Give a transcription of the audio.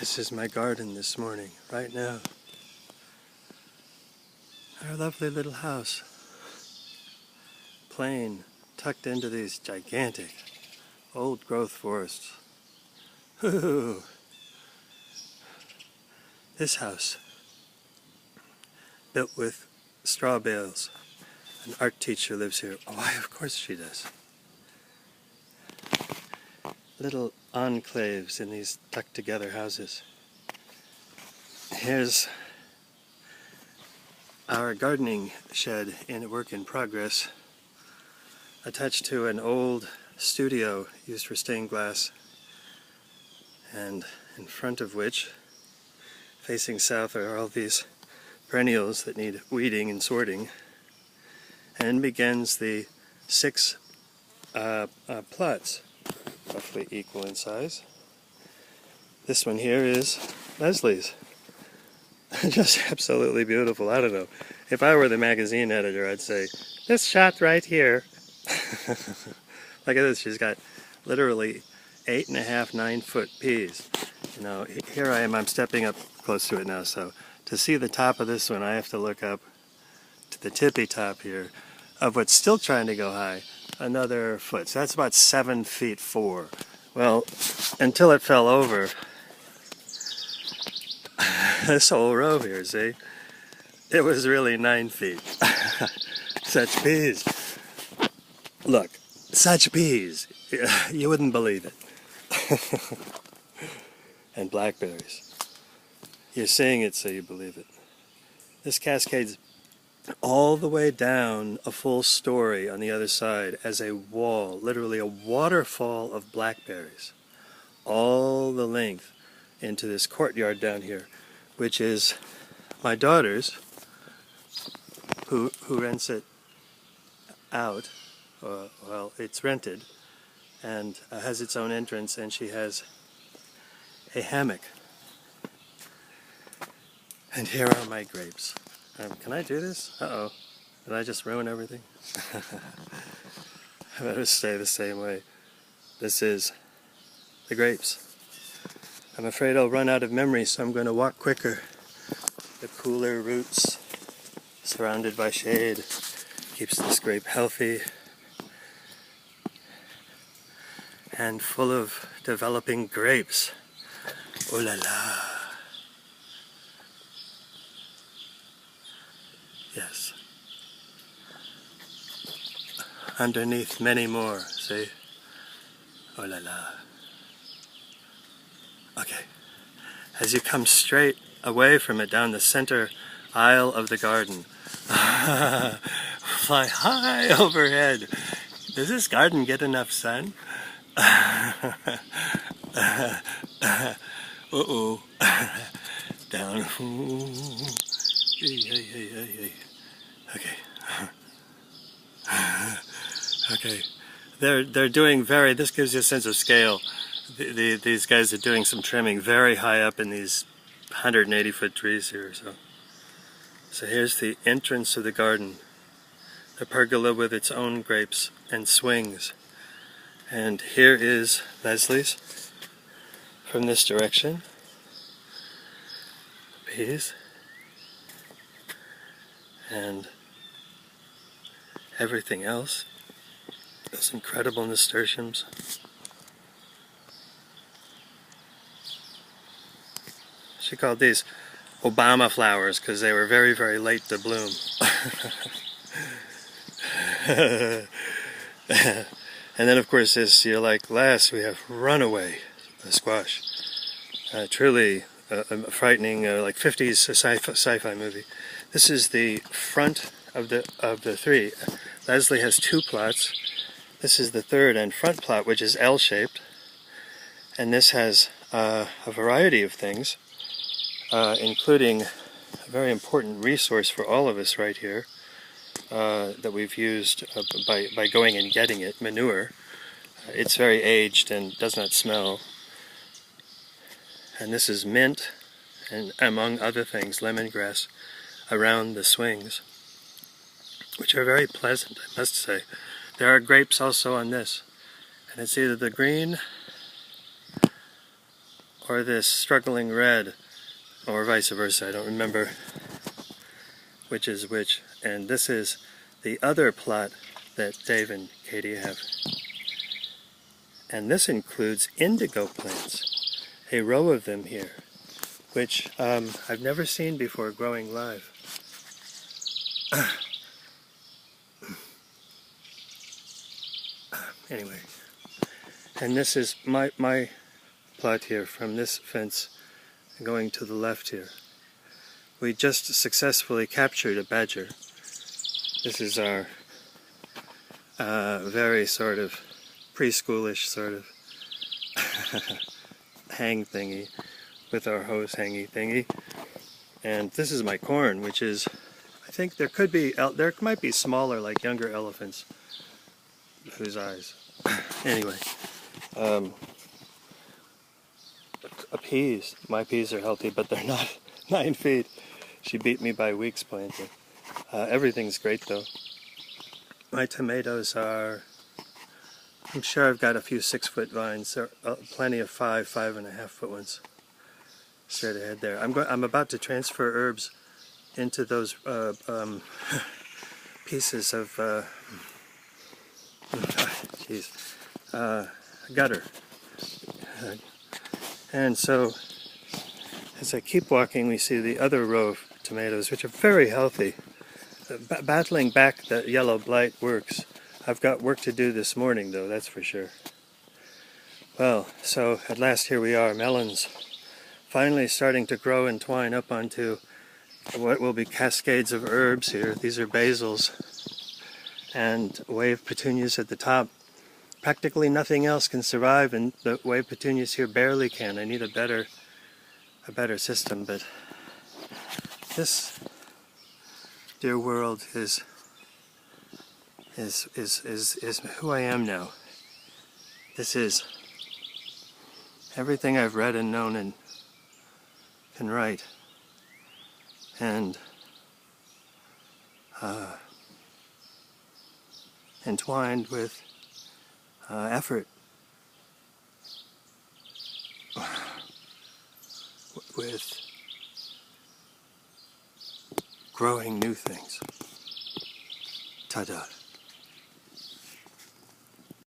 This is my garden this morning, right now. Our lovely little house. Plain, tucked into these gigantic, old-growth forests. Ooh. This house, built with straw bales. An art teacher lives here. Oh, why, of course she does. Little enclaves in these tucked-together houses. Here's our gardening shed in work in progress, attached to an old studio used for stained glass, and in front of which, facing south, are all these perennials that need weeding and sorting. And begins the 6 plots, roughly equal in size. This one here is Leslie's. Just absolutely beautiful. I don't know. If I were the magazine editor, I'd say, this shot right here. Look at this. She's got literally 8.5, 9-foot peas. You know, here I am. I'm stepping up close to it now. So to see the top of this one, I have to look up to the tippy top here of what's still trying to go high, another foot. So that's about 7 feet 4. Well, until it fell over, this whole row here, see? It was really 9 feet. Such peas. Look, such peas. You wouldn't believe it. And blackberries. You're seeing it, so you believe it. This cascades all the way down a full story on the other side as a wall, literally a waterfall of blackberries, all the length into this courtyard down here, which is my daughter's, who rents it out. Well, it's rented and has its own entrance, and she has a hammock. And here are my grapes. Can I do this? Uh-oh. Did I just ruin everything? I better stay the same way. This is the grapes. I'm afraid I'll run out of memory, so I'm going to walk quicker. The cooler roots, surrounded by shade, keeps this grape healthy and full of developing grapes. Oh la la. Yes. Underneath many more, see? Oh la la. Okay. As you come straight away from it down the center aisle of the garden, fly high overhead. Does this garden get enough sun? Uh-oh. Down. Okay. Okay. They're doing this gives you a sense of scale. These guys are doing some trimming very high up in these 180-foot trees here. So here's the entrance of the garden. The pergola with its own grapes and swings. And here is Leslie's from this direction. Peas. And everything else. Those incredible nasturtiums. She called these Obama flowers because they were very, very late to bloom. And then, of course, as you're like last, we have Runaway squash. Truly frightening, like 50s sci-fi movie. This is the front of the 3. Leslie has 2 plots. This is the 3rd and front plot, which is L-shaped. And this has a variety of things, including a very important resource for all of us right here that we've used by going and getting it, manure. It's very aged and does not smell. And this is mint, and among other things, lemongrass around the swings, which are very pleasant, I must say. There are grapes also on this, and it's either the green or this struggling red, or vice versa. I don't remember which is which. And this is the other plot that Dave and Katie have. And this includes indigo plants, a row of them here, which I've never seen before growing live. Anyway, and this is my plot here from this fence going to the left here. We just successfully captured a badger. This is our very sort of preschoolish sort of hang thingy with our hose hangy thingy. And this is my corn, which is, I think there might be smaller, like younger elephants whose eyes. Anyway, peas. My peas are healthy, but they're not 9 feet. She beat me by weeks planting. Everything's great though. My tomatoes are, I'm sure I've got a few 6-foot vines. There are plenty of 5.5 foot ones straight ahead there. I'm about to transfer herbs into those pieces of gutter. And so as I keep walking, we see the other row of tomatoes, which are very healthy. Battling back the yellow blight works. I've got work to do this morning, though, that's for sure. Well, so at last here we are, melons. Finally starting to grow and twine up onto what will be cascades of herbs here. These are basils and wave petunias at the top. Practically nothing else can survive, and the wave petunias here barely can. I need a better system, but this, dear world, is who I am now. This is everything I've read and known and can write, and entwined with effort, with growing new things. Ta-da.